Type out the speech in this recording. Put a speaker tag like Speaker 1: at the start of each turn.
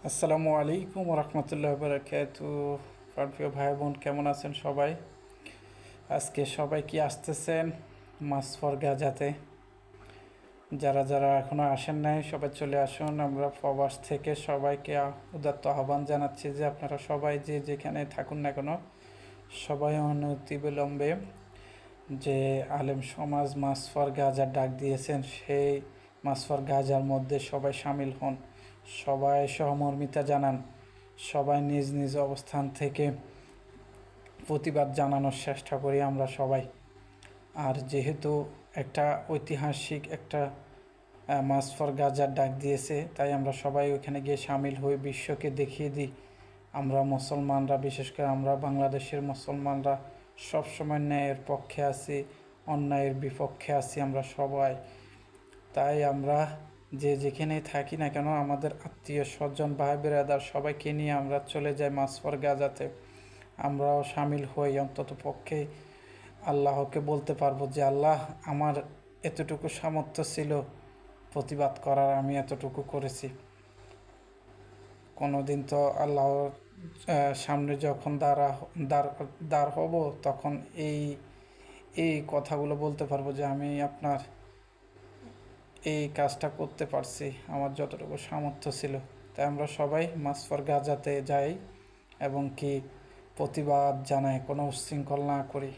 Speaker 1: আসসালামু আলাইকুম রহমতুল্লাহ বারাকাতু। প্রিয় ভাই বোন কেমন আছেন সবাই? আজকে সবাই কি আসতেছেন মাছ ফর গাজাতে? যারা যারা এখনো আসেন নাই সবাই চলে আসুন। আমরা প্রবাস থেকে সবাইকে উদাত্ত আহ্বান জানাচ্ছি যে আপনারা সবাই যে যেখানে থাকুন না কেন সবাই অনতিবিলম্বে যে আলেম সমাজ মাছ ফর গাজার ডাক দিয়েছেন সেই মাছ ফর গাজার মধ্যে সবাই সামিল হন, সবাই সহমর্মিতা জানান, সবাই নিজ নিজ অবস্থান থেকে প্রতিবাদ জানানোর চেষ্টা করি আমরা সবাই। আর যেহেতু একটা ঐতিহাসিক একটা মাস ফর গাজার ডাক দিয়েছে, তাই আমরা সবাই ওখানে গিয়ে সামিল হয়ে বিশ্বকে দেখিয়ে দিই আমরা মুসলমানরা, বিশেষ করে আমরা বাংলাদেশের মুসলমানরা সবসময় ন্যায়ের পক্ষে আছি, অন্যায়ের বিপক্ষে আছি আমরা সবাই। তাই আমরা যে যেখানেই থাকি না কেন আমাদের আত্মীয় স্বজন ভাই বেরাদার সবাইকে নিয়ে আমরা চলে যাই মাস ফর গাজাতে। আমরাও সামিল হই, অন্তত পক্ষে আল্লাহকে বলতে পারবো যে আল্লাহ, আমার এতটুকু সামর্থ্য ছিল প্রতিবাদ করার, আমি এতটুকু করেছি। কোনো দিন তো আল্লাহর সামনে যখন দাঁড় হব তখন এই এই কথাগুলো বলতে পারবো যে আমি আপনার এই কাজটা করতে পারছি, আমার যতটুকু সামর্থ্য ছিল। তাই আমরা সবাই মাস ফর গাজাতে যাই এবং কি প্রতিবাদ জানাই, কোনো উচ্ছৃঙ্খল না করি।